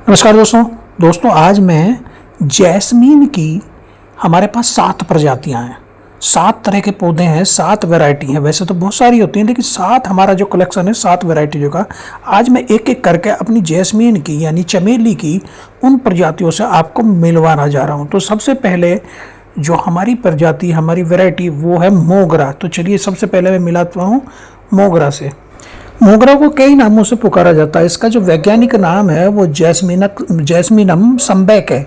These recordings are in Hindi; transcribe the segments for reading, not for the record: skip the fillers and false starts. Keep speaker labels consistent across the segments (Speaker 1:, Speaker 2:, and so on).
Speaker 1: नमस्कार दोस्तों आज मैं जैस्मीन की हमारे पास 7 प्रजातियां हैं। 7 तरह के पौधे हैं, 7 वैरायटी हैं। वैसे तो बहुत सारी होती हैं लेकिन 7 हमारा जो कलेक्शन है 7 वैरायटी का। आज मैं एक एक करके अपनी जैस्मीन की यानी चमेली की उन प्रजातियों से आपको मिलवाना जा रहा हूँ। तो सबसे पहले जो हमारी प्रजाति हमारी वैरायटी वो है मोगरा। तो चलिए सबसे पहले मैं मिलाता हूँ मोगरा से। मोगरा को कई नामों से पुकारा जाता है। इसका जो वैज्ञानिक नाम है वो जैस्मीनम संबैक है।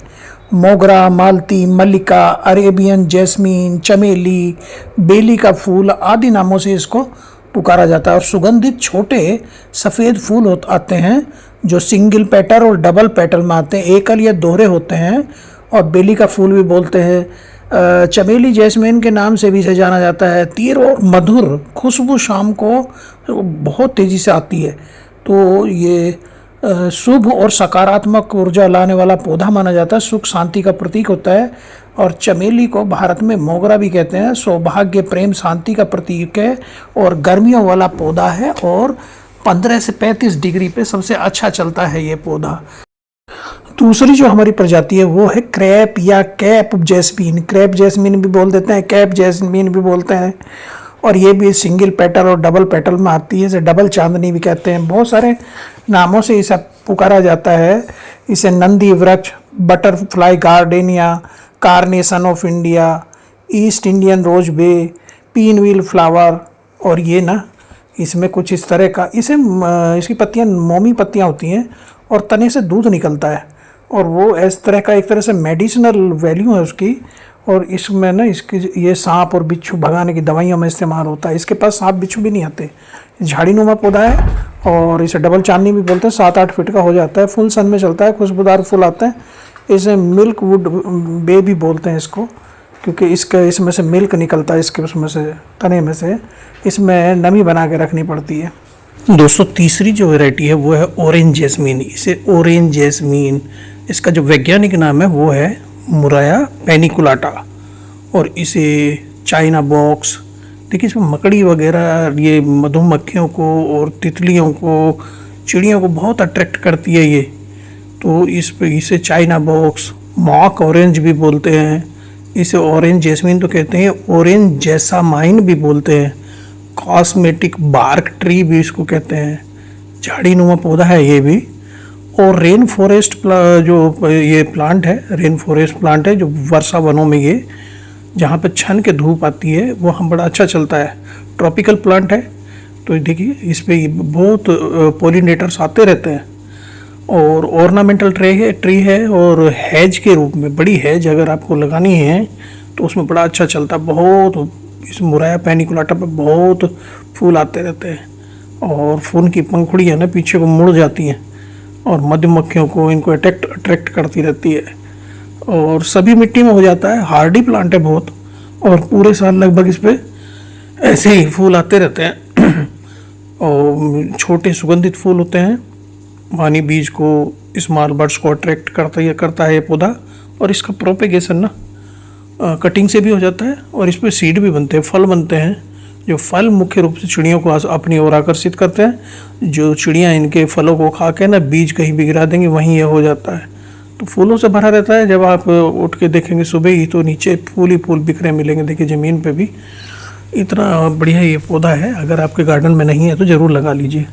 Speaker 1: मोगरा, मालती, मल्लिका, अरेबियन जैस्मीन, चमेली, बेली का फूल आदि नामों से इसको पुकारा जाता है। और सुगंधित छोटे सफ़ेद फूल आते हैं जो सिंगल पेटल और डबल पेटल में आते हैं, एकल या दोहरे होते हैं। और बेली का फूल भी बोलते हैं। चमेली जैस्मीन के नाम से भी इसे जाना जाता है। तीव्र और मधुर खुशबू शाम को बहुत तेज़ी से आती है। तो ये शुभ और सकारात्मक ऊर्जा लाने वाला पौधा माना जाता है। सुख शांति का प्रतीक होता है। और चमेली को भारत में मोगरा भी कहते हैं। सौभाग्य, प्रेम, शांति का प्रतीक है और गर्मियों वाला पौधा है। और 15 से 35 डिग्री पे सबसे अच्छा चलता है ये पौधा। दूसरी जो हमारी प्रजाति है वो है क्रैप या कैप जैस्मीन। क्रैप जैस्मीन भी बोल देते हैं, कैप जैस्मीन भी बोलते हैं। और ये भी सिंगल पेटल और डबल पेटल में आती है। इसे डबल चांदनी भी कहते हैं। बहुत सारे नामों से इसे पुकारा जाता है। इसे नंदी वृक्ष, butterfly gardenia, carnation of India, East Indian rose bay, pinwheel flower. और ये ना इसमें कुछ इस तरह का इसकी पत्तियां मोमी पत्तियां होती हैं और तने से दूध निकलता है। और वो इस तरह का एक तरह से मेडिसिनल वैल्यू है उसकी। और इसमें ना इसकी ये सांप और बिच्छू भगाने की दवाइयों में इस्तेमाल होता है। इसके पास सांप बिच्छू भी नहीं आते। झाड़ीनुमा पौधा है और इसे डबल चांदनी भी बोलते हैं। 7-8 फीट का हो जाता है। फुल सन में चलता है। खुशबूदार फूल आते हैं। इसे मिल्क वुड बे भी बोलते हैं इसको, क्योंकि इसमें से मिल्क निकलता है इसके उसमें से तने में से। इसमें नमी बना के रखनी पड़ती है। दोस्तों तीसरी जो वैरायटी है वो है ऑरेंज जैस्मीन। इसे ऑरेंज जैस्मीन, इसका जो वैज्ञानिक नाम है वो है मुराया पेनिकुलाटा। और इसे चाइना बॉक्स, देखिए इसमें मकड़ी वगैरह ये मधुमक्खियों को और तितलियों को, चिड़ियों को बहुत अट्रैक्ट करती है ये। तो इसे चाइना बॉक्स, मॉक ऑरेंज भी बोलते हैं। इसे ऑरेंज जैस्मीन तो कहते हैं, ऑरेंज जैसामाइन भी बोलते हैं। कॉस्मेटिक बार्क ट्री भी इसको कहते हैं। झाड़ीनुमा पौधा है ये भी। और रेन फॉरेस्ट जो ये प्लांट है, रेन फॉरेस्ट प्लांट है जो वर्षा वनों में ये जहाँ पे छन के धूप आती है वो हम बड़ा अच्छा चलता है। ट्रॉपिकल प्लांट है। तो देखिए इस पर बहुत पोलिनेटर्स आते रहते हैं। और ऑर्नामेंटल ट्री है और हैज के रूप में, बड़ी हैज अगर आपको लगानी है तो उसमें बड़ा अच्छा चलता है। बहुत इस मुराया पेनिकुलाटा पे बहुत फूल आते रहते हैं। और फूल की पंखुड़ियाँ ना पीछे को मुड़ जाती हैं और मधुमक्खियों को इनको अट्रैक्ट करती रहती है। और सभी मिट्टी में हो जाता है। हार्डी प्लांट है बहुत। और पूरे साल लगभग इस पर ऐसे ही फूल आते रहते हैं। और छोटे सुगंधित फूल होते हैं। पानी बीज को, स्मॉल बर्ड्स को अट्रैक्ट करता है ये पौधा। और इसका प्रोपेगेशन ना कटिंग से भी हो जाता है। और इस पर सीड भी बनते हैं, फल बनते हैं। जो फल मुख्य रूप से चिड़ियों को अपनी ओर आकर्षित करते हैं। जो चिड़ियाँ इनके फलों को खा के ना बीज कहीं भी गिरा देंगे वहीं ये हो जाता है। तो फूलों से भरा रहता है। जब आप उठ के देखेंगे सुबह ही तो नीचे फूल ही फूल बिखरे मिलेंगे। देखिए ज़मीन पे भी इतना बढ़िया ये पौधा है। अगर आपके गार्डन में नहीं है तो ज़रूर लगा लीजिए।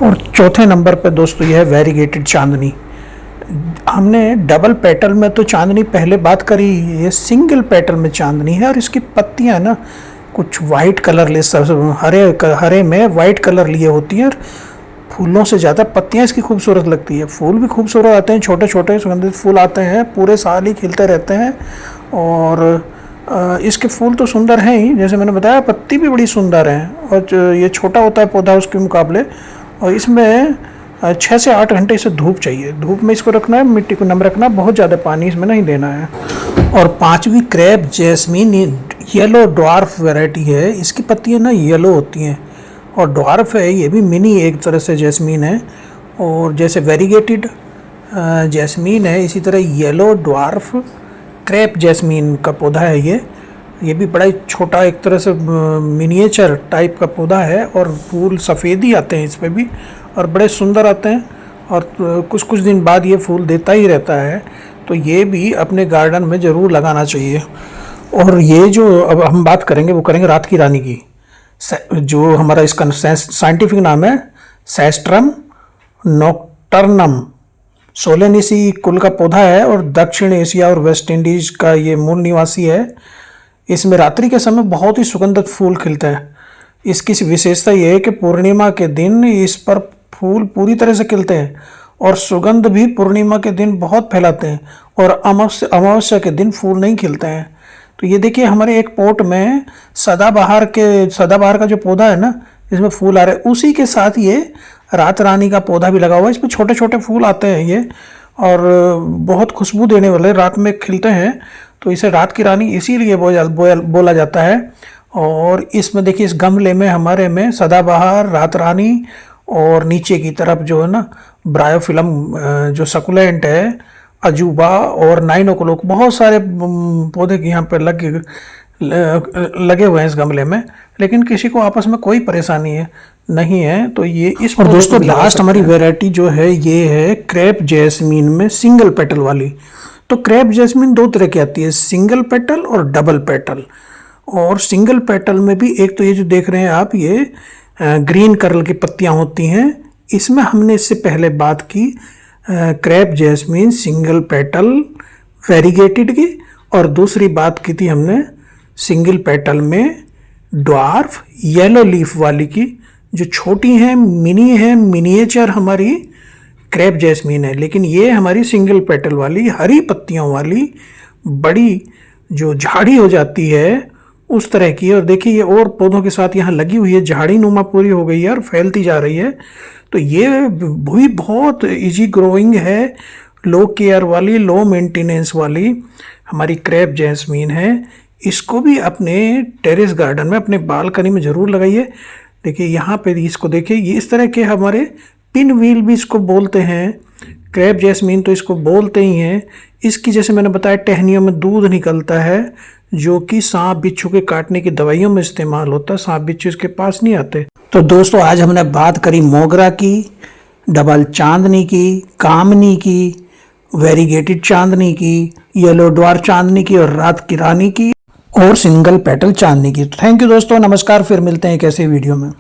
Speaker 1: और चौथे नंबर पर दोस्तों यह है वेरीगेटेड चांदनी। हमने डबल पेटल में तो चांदनी पहले बात करी, ये सिंगल पेटल में चांदनी है। और इसकी पत्तियां ना कुछ वाइट कलर हरे में वाइट कलर लिए होती हैं। और फूलों से ज़्यादा पत्तियां इसकी खूबसूरत लगती है। फूल भी खूबसूरत आते हैं, छोटे छोटे सुगंधित फूल आते हैं, पूरे साल ही खिलते रहते हैं। और इसके फूल तो सुंदर हैं ही, जैसे मैंने बताया, पत्ती भी बड़ी सुंदर है। और ये छोटा होता है पौधा उसके मुकाबले। और इसमें 6 से 8 घंटे इसे धूप चाहिए। धूप में इसको रखना है, मिट्टी को नम रखना, बहुत ज़्यादा पानी इसमें नहीं देना है। और पांचवी crape jasmine yellow dwarf variety है। इसकी पत्तियां ना येलो होती हैं और ड्वार्फ है, ये भी मिनी एक तरह से जैस्मीन है। और जैसे वेरीगेटेड जैस्मीन है इसी तरह येलो ड्वार्फ क्रैप जैस्मीन का पौधा है ये भी बड़ा ही छोटा एक तरह से मिनिएचर टाइप का पौधा है। और फूल सफ़ेद ही आते हैं इस पर भी और बड़े सुंदर आते हैं। और कुछ कुछ दिन बाद ये फूल देता ही रहता है। तो ये भी अपने गार्डन में ज़रूर लगाना चाहिए। और ये जो अब हम बात करेंगे वो करेंगे रात की रानी की, जो हमारा इसका साइंटिफिक नाम है सेस्ट्रम नॉक्टर्नम। सोलेनेसी कुल का पौधा है और दक्षिण एशिया और वेस्ट इंडीज का ये मूल निवासी है। इसमें रात्रि के समय बहुत ही सुगंधित फूल खिलते हैं। इसकी विशेषता यह है कि पूर्णिमा के दिन इस पर फूल पूरी तरह से खिलते हैं और सुगंध भी पूर्णिमा के दिन बहुत फैलाते हैं, और अमावस्या के दिन फूल नहीं खिलते हैं। तो ये देखिए हमारे एक पॉट में सदाबहार का जो पौधा है ना, इसमें फूल आ रहे हैं, उसी के साथ ये रात रानी का पौधा भी लगा हुआ है। इसमें छोटे छोटे फूल आते हैं ये, और बहुत खुशबू देने वाले, रात में खिलते हैं। तो इसे रात की रानी इसीलिए बोला जाता है। और इसमें देखिए इस गमले में हमारे में सदाबहार, रात रानी, और नीचे की तरफ जो है ना ब्रायोफिलम जो सकुलेंट है, अजूबा और 9 o'clock, बहुत सारे पौधे यहाँ पर लगे हुए हैं इस गमले में। लेकिन किसी को आपस में कोई परेशानी नहीं है। तो ये इस और दोस्तों लास्ट हमारी वैरायटी जो है ये है क्रेप जैस्मीन में सिंगल पेटल वाली। तो क्रेप जैस्मीन 2 तरह की आती है, सिंगल पेटल और डबल पेटल। और सिंगल पेटल में भी एक तो ये जो देख रहे हैं आप, ये ग्रीन कलर की पत्तियां होती हैं। इसमें हमने इससे पहले बात की crepe jasmine single petal variegated की, और दूसरी बात की थी हमने सिंगल पेटल में ड्वार्फ येलो लीफ वाली की, जो छोटी है, मिनी है, मिनिएचर हमारी क्रेप जैस्मीन है। लेकिन ये हमारी सिंगल पेटल वाली हरी पत्तियों वाली बड़ी जो झाड़ी हो जाती है उस तरह की। और देखिए ये और पौधों के साथ यहाँ लगी हुई है, झाड़ी नुमा पूरी हो गई है और फैलती जा रही है। तो ये भी बहुत इजी ग्रोइंग है, लो केयर वाली, लो मेंटेनेंस वाली हमारी क्रेप जैस्मीन है। इसको भी अपने टेरेस गार्डन में, अपने बालकनी में ज़रूर लगाइए। देखिए यहाँ पे इसको देखिए, ये इस तरह के हमारे पिन व्हील भी इसको बोलते हैं, क्रेप जैस्मीन तो इसको बोलते ही हैं। इसकी जैसे मैंने बताया टहनियों में दूध निकलता है, जो कि सांप बिच्छू के काटने की दवाइयों में इस्तेमाल होता है। सांप बिच्छू इसके पास नहीं आते। तो दोस्तों आज हमने बात करी मोगरा की, डबल चांदनी की, कामनी की, वेरीगेटेड चांदनी की, येलो ड्वार्फ चांदनी की, और रात की रानी की, और सिंगल पेटल चांदनी की। तो थैंक यू दोस्तों, नमस्कार, फिर मिलते हैं एक ऐसे वीडियो में।